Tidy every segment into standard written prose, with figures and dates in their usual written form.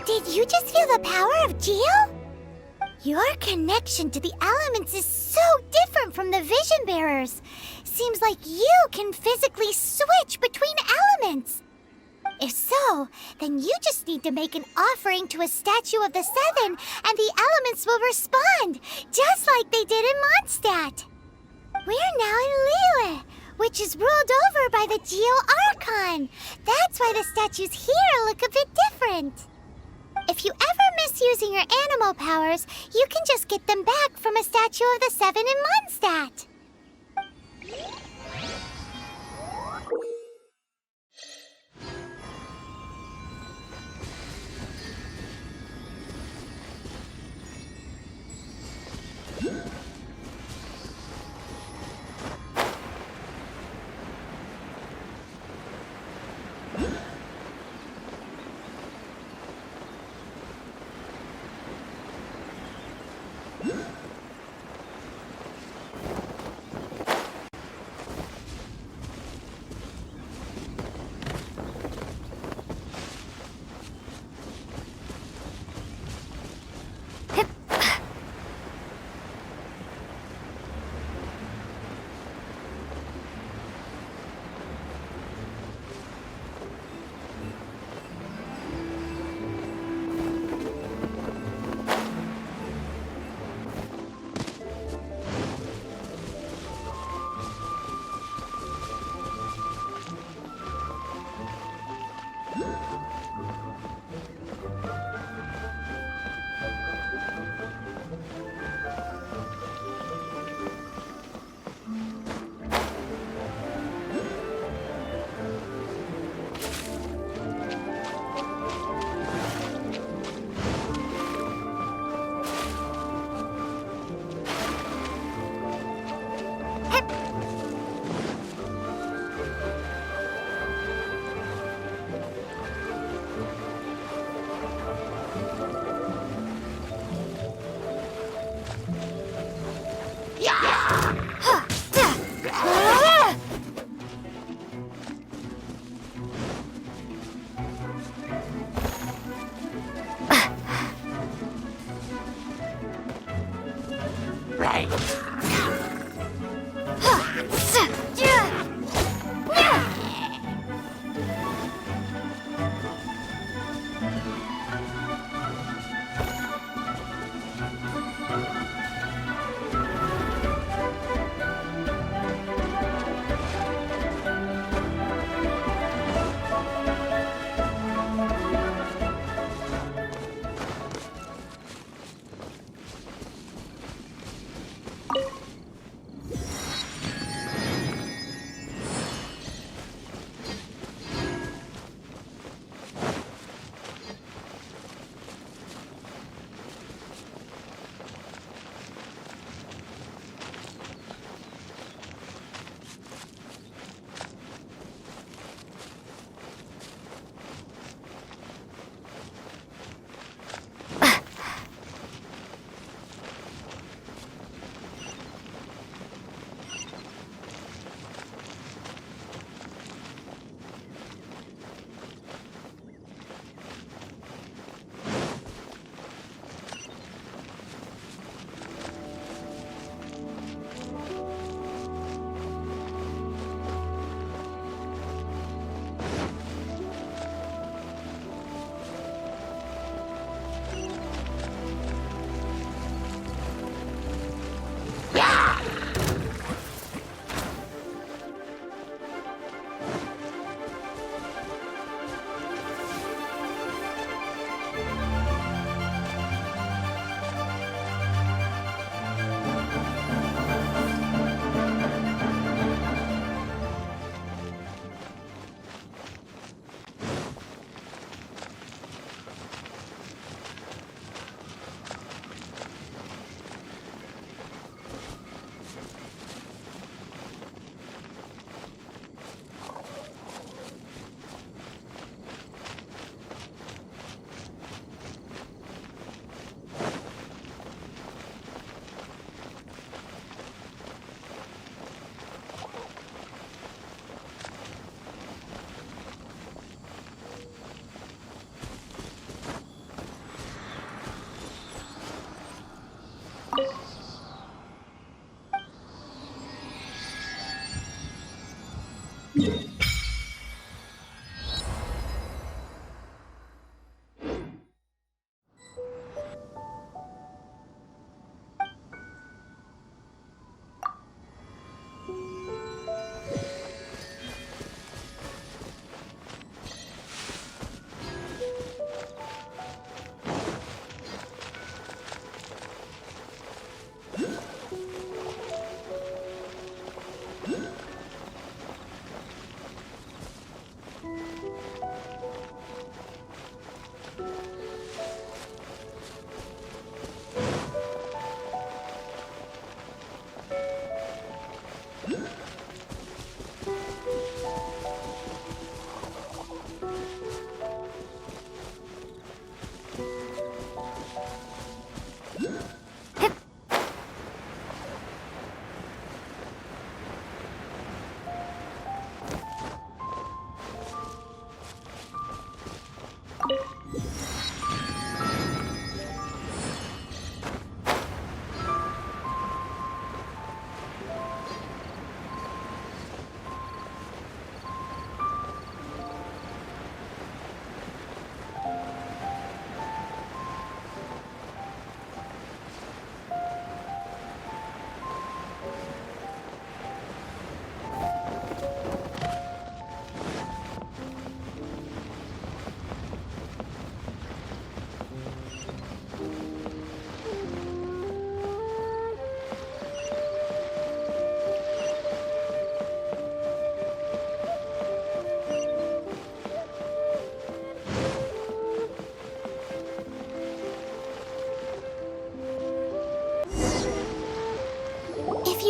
Did you just feel the power of Geo? Your connection to the elements is so different from the vision bearers. Seems like you can physically switch between elements. If so, then you just need to make an offering to a statue of the Seven, and the elements will respond, just like they did in Mondstadt. We're now in Liyue, which is ruled over by the Geo Archon. That's why the statues here look a bit different. If you ever miss using your animal powers, you can just get them back from a statue of the Seven in Mondstadt.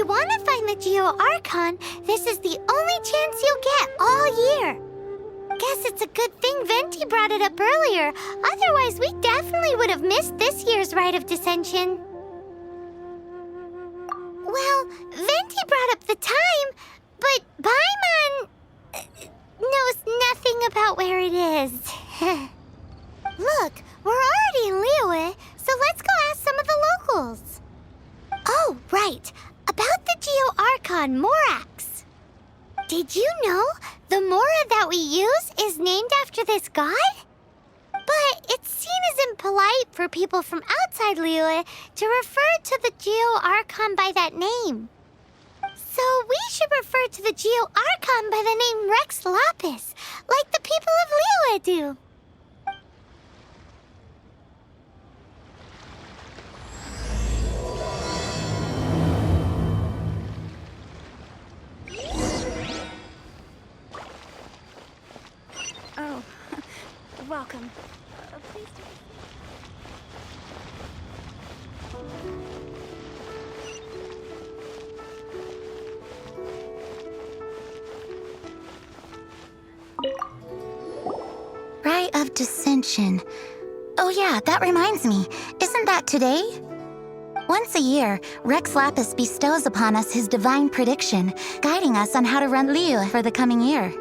you want to find the Geo Archon, this is the only chance you'll get all year. Guess it's a good thing Venti brought it up earlier. Otherwise, we definitely would have missed this year's Rite of Descension. Well, Venti brought up the time, but Paimon knows nothing about where it is. Look, we're already in Liyue, so let's go ask some of the locals. Oh, right. About the Geo-Archon Morax. Did you know the Mora that we use is named after this god? But it's seen as impolite for people from outside Liyue to refer to the Geo-Archon by that name. So we should refer to the Geo-Archon by the name Rex Lapis, like the people of Liyue do. Oh, welcome. Please do. Rite of Descension. Oh yeah, that reminds me. Isn't that today? Once a year, Rex Lapis bestows upon us his divine prediction, guiding us on how to run Liyue for the coming year.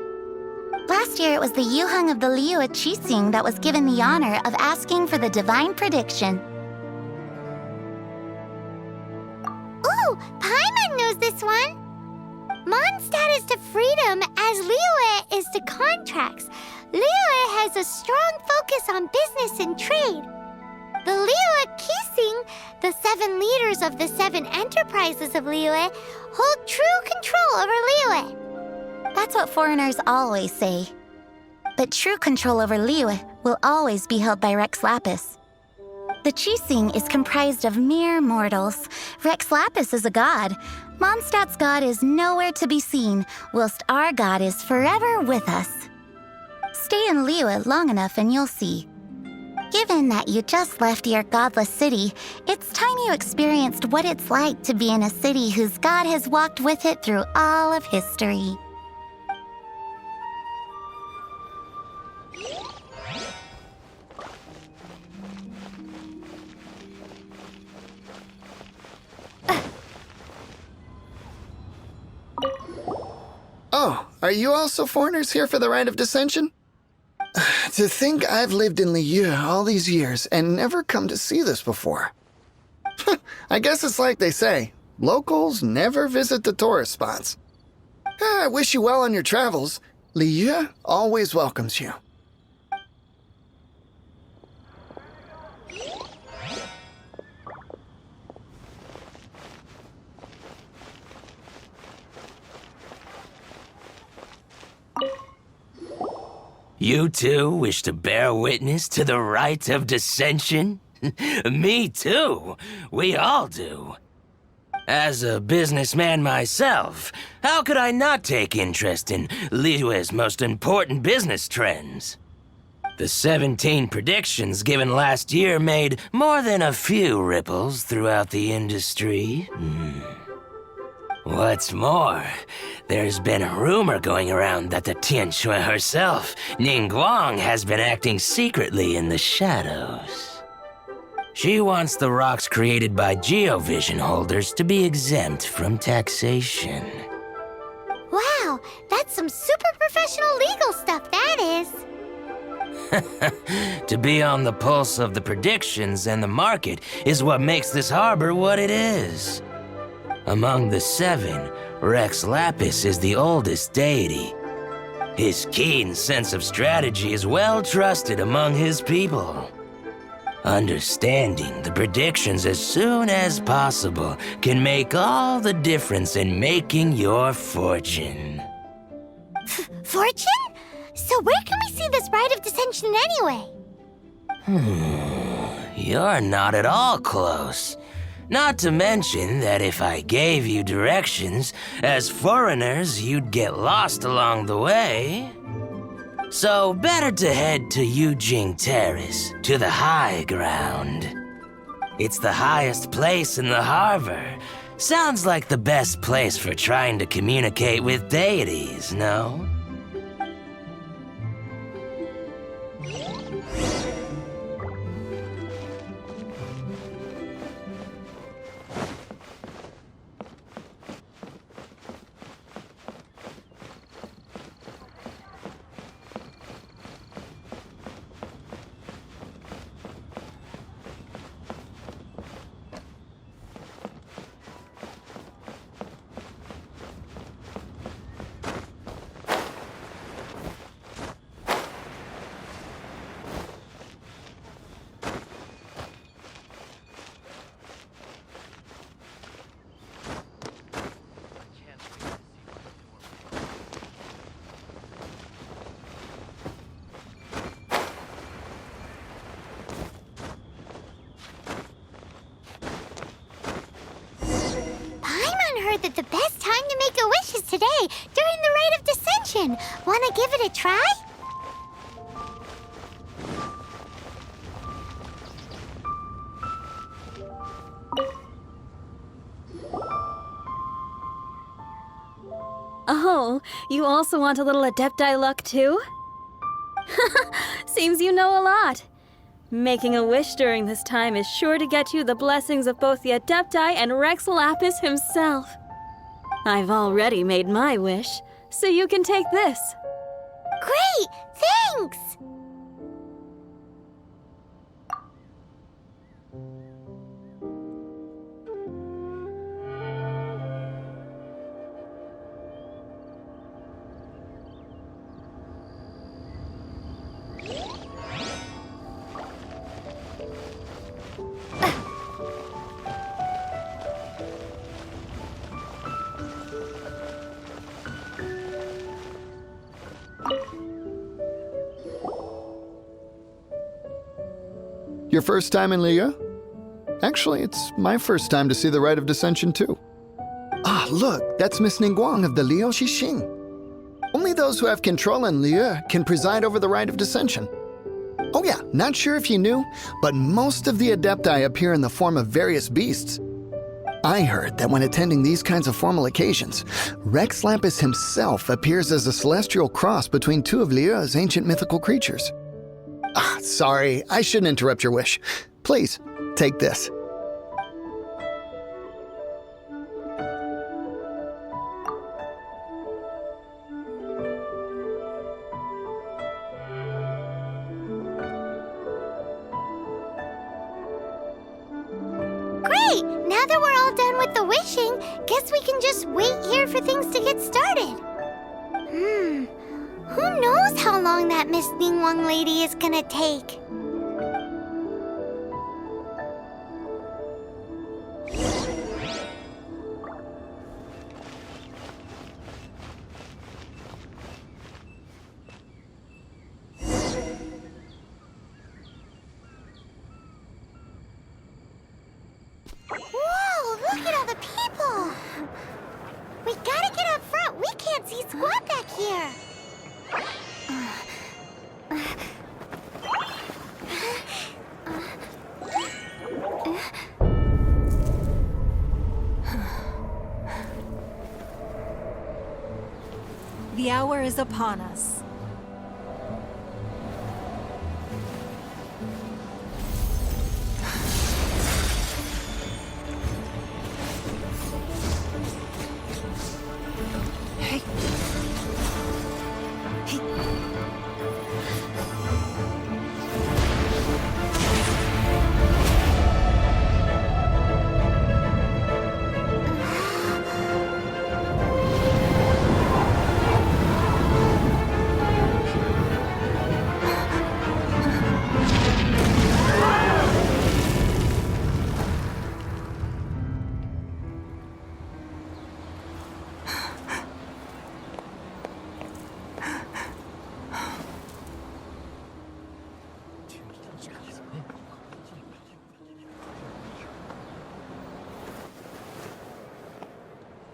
Last year, it was the Yuheng of the Liyue Qixing that was given the honor of asking for the divine prediction. Ooh, Paimon knows this one! Mondstadt is to freedom as Liyue is to contracts. Liyue has a strong focus on business and trade. The Liyue Qixing, the 7 leaders of the 7 enterprises of Liyue, hold true control over Liyue. That's what foreigners always say. But true control over Liyue will always be held by Rex Lapis. The Qixing is comprised of mere mortals. Rex Lapis is a god. Mondstadt's god is nowhere to be seen, whilst our god is forever with us. Stay in Liyue long enough and you'll see. Given that you just left your godless city, it's time you experienced what it's like to be in a city whose god has walked with it through all of history. Oh, are you also foreigners here for the Rite of Descension? To think I've lived in Liyue all these years and never come to see this before. I guess it's like they say, locals never visit the tourist spots. I wish you well on your travels. Liyue always welcomes you. You too wish to bear witness to the Rite of Descension? Me too. We all do. As a businessman myself, how could I not take interest in Liyue's most important business trends? The 17 predictions given last year made more than a few ripples throughout the industry. What's more, there's been a rumor going around that the Tianshui herself, Ningguang, has been acting secretly in the shadows. She wants the rocks created by Geovision holders to be exempt from taxation. Wow, that's some super professional legal stuff, that is. To be on the pulse of the predictions and the market is what makes this harbor what it is. Among the 7, Rex Lapis is the oldest deity. His keen sense of strategy is well trusted among his people. Understanding the predictions as soon as possible can make all the difference in making your fortune. Fortune? So where can we see this Rite of Descension anyway? You're not at all close. Not to mention that if I gave you directions, as foreigners, you'd get lost along the way. So better to head to Yujing Terrace, to the high ground. It's the highest place in the harbor. Sounds like the best place for trying to communicate with deities, no? decided that the best time to make a wish is today, during the Rite of Descension. Wanna give it a try? Oh, you also want a little Adepti luck too? Seems you know a lot. Making a wish during this time is sure to get you the blessings of both the Adepti and Rex Lapis himself. I've already made my wish, so you can take this. Great! Thanks! Your first time in Liyue? Actually, it's my first time to see the Rite of Descension too. Ah, look, that's Miss Ningguang of the Liu Xixing. Only those who have control in Liyue can preside over the Rite of Descension. Oh yeah, not sure if you knew, but most of the Adepti appear in the form of various beasts. I heard that when attending these kinds of formal occasions, Rex Lapis himself appears as a celestial cross between two of Liyue's ancient mythical creatures. Ah, sorry, I shouldn't interrupt your wish. Please, take this. Great! Now that we're all done with the wishing, guess we can just wait here for things to get started. Who knows how long that Miss Ningguang lady is gonna take? Whoa, look at all the people! We gotta get up front. We can't see squat back here. The hour is upon us.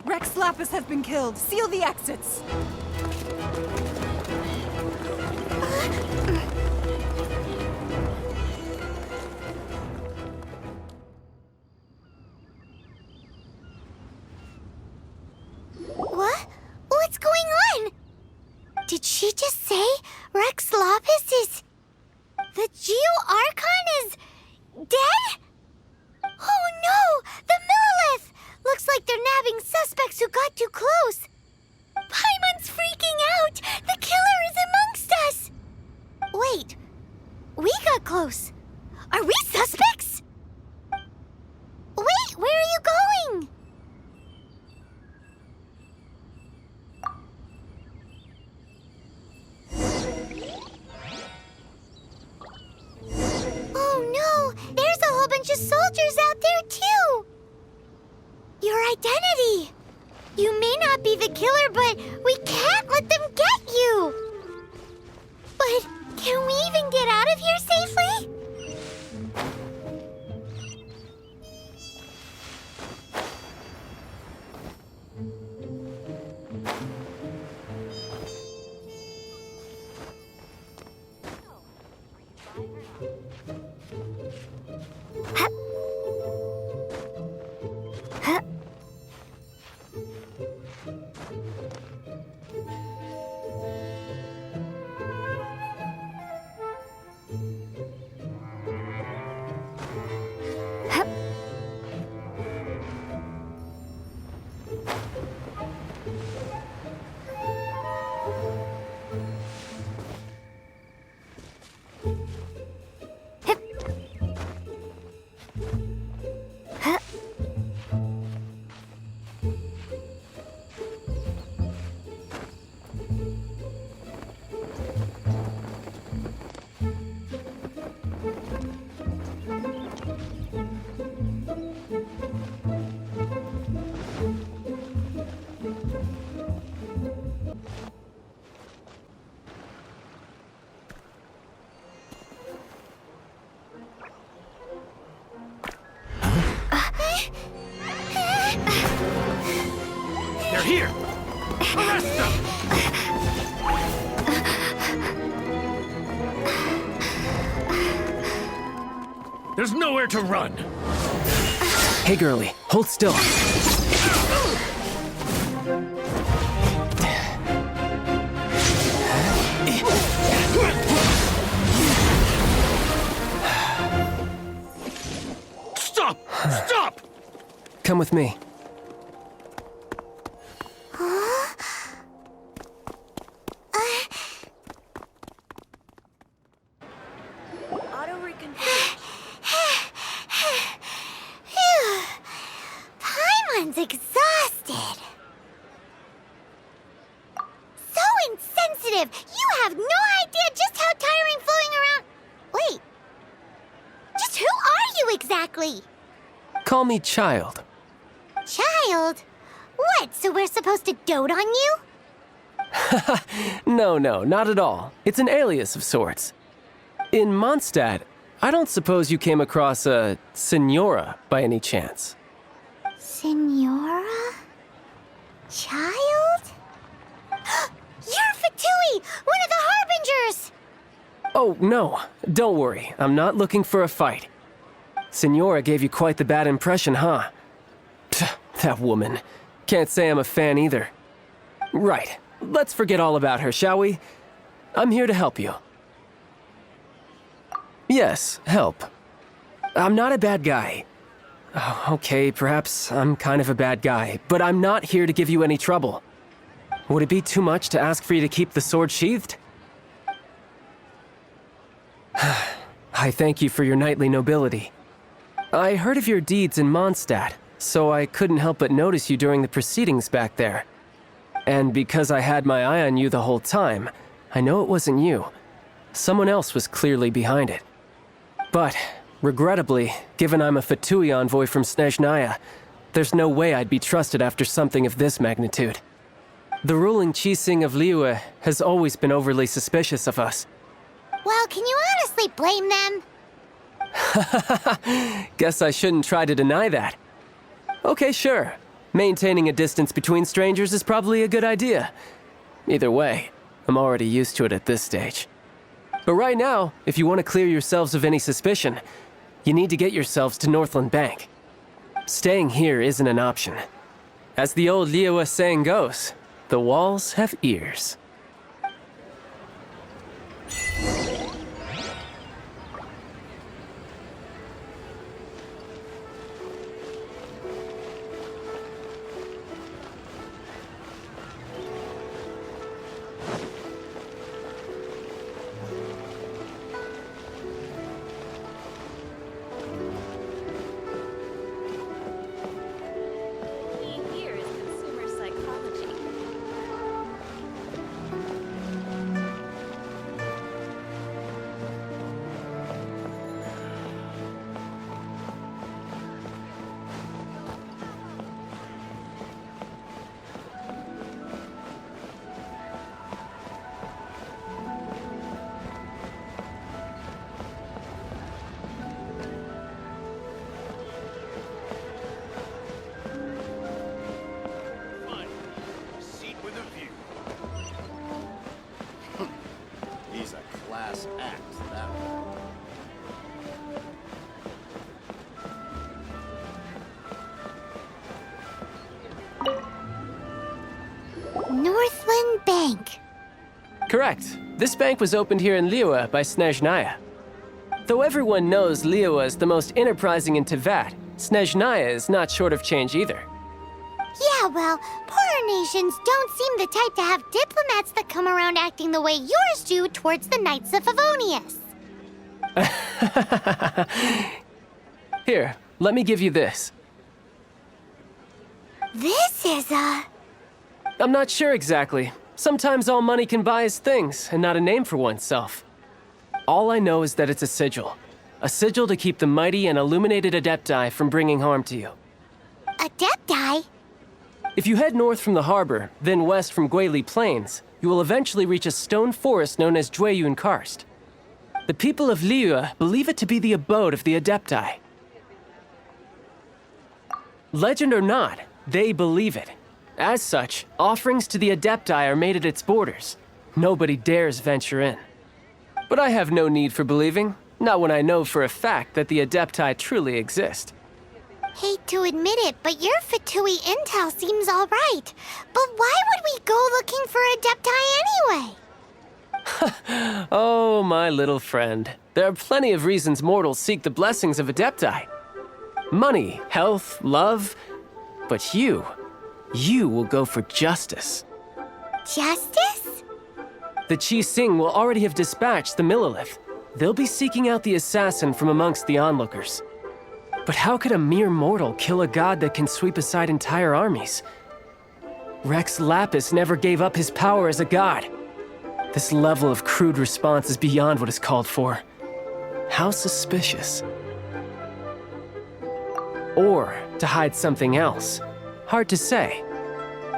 Rex Lapis has been killed. Seal the exits. What? What's going on? Did she just say Rex Lapis is... The Geo-Archon is... dead? Oh no! The Millilith! Looks like they're nabbing suspects who got too close. Paimon's freaking out! The killer is amongst us! Wait, we got close. Are we suspects? Wait, where are you going? Oh no, there's a whole bunch of soldiers out there too! Your identity! You may not be the killer, but we can't let them get you! But can we even get out of here safely? They're here! Arrest them! There's nowhere to run! Hey, girlie, hold still. Stop! Stop! Come with me. Paimon's exhausted. So insensitive! You have no idea just how tiring floating around. Wait. Just who are you exactly? Call me Child. Child? What, so we're supposed to dote on you? No, not at all. It's an alias of sorts. In Mondstadt, I don't suppose you came across a Senora by any chance. Senora? Child? You're Fatui, one of the Harbingers! Oh, no. Don't worry. I'm not looking for a fight. Senora gave you quite the bad impression, huh? Pfft, that woman. Can't say I'm a fan either. Right. Let's forget all about her, shall we? I'm here to help you. Yes, help. I'm not a bad guy. Oh, okay, perhaps I'm kind of a bad guy, but I'm not here to give you any trouble. Would it be too much to ask for you to keep the sword sheathed? I thank you for your knightly nobility. I heard of your deeds in Mondstadt, so I couldn't help but notice you during the proceedings back there. And because I had my eye on you the whole time, I know it wasn't you. Someone else was clearly behind it. But, regrettably, given I'm a Fatui envoy from Snezhnaya, there's no way I'd be trusted after something of this magnitude. The ruling Qixing of Liyue has always been overly suspicious of us. Well, can you honestly blame them? Guess I shouldn't try to deny that. Okay, sure. Maintaining a distance between strangers is probably a good idea. Either way, I'm already used to it at this stage. But right now, if you want to clear yourselves of any suspicion, you need to get yourselves to Northland Bank. Staying here isn't an option. As the old Liyue saying goes, the walls have ears. Here is consumer psychology. Fine. Seat with a view. He's a class act, that one. Northland Bank. Correct. This bank was opened here in Liyue by Snezhnaya. Though everyone knows Liyue is the most enterprising in Teyvat, Snezhnaya is not short of change either. Yeah, Yeah, well, poorer nations don't seem the type to have diplomats that come around acting the way yours do towards the Knights of Favonius. Here, let me give you this. This is I'm not sure exactly. Sometimes all money can buy is things, and not a name for oneself. All I know is that it's a sigil. A sigil to keep the mighty and illuminated Adepti from bringing harm to you. Adepti? If you head north from the harbor, then west from Guili Plains, you will eventually reach a stone forest known as Jueyun Karst. The people of Liyue believe it to be the abode of the Adepti. Legend or not, they believe it. As such, offerings to the Adepti are made at its borders. Nobody dares venture in. But I have no need for believing, not when I know for a fact that the Adepti truly exist. Hate to admit it, but your Fatui intel seems all right. But why would we go looking for Adepti anyway? Oh, my little friend. There are plenty of reasons mortals seek the blessings of Adepti. Money, health, love. But you will go for justice. Justice? The Chi Sing will already have dispatched the Millilith. They'll be seeking out the assassin from amongst the onlookers. But how could a mere mortal kill a god that can sweep aside entire armies? Rex Lapis never gave up his power as a god. This level of crude response is beyond what is called for. How suspicious. Or to hide something else. Hard to say.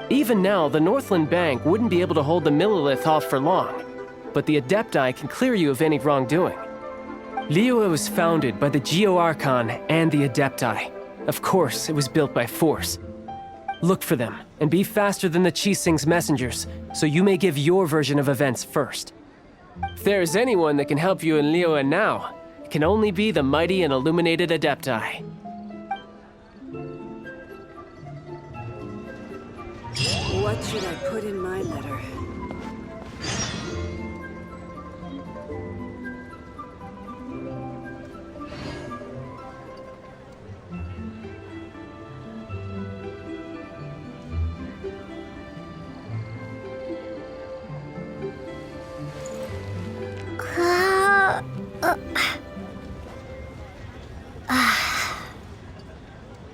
Even now, the Northland Bank wouldn't be able to hold the Millilith off for long, but the Adepti can clear you of any wrongdoing. Liyue was founded by the Geo Archon and the Adepti. Of course, it was built by force. Look for them, and be faster than the Chi Sing's messengers, so you may give your version of events first. If there is anyone that can help you in Liyue now, it can only be the mighty and illuminated Adepti. What should I put in my letter?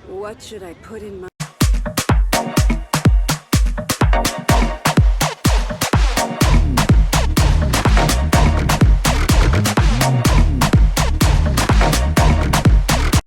What should I put in my...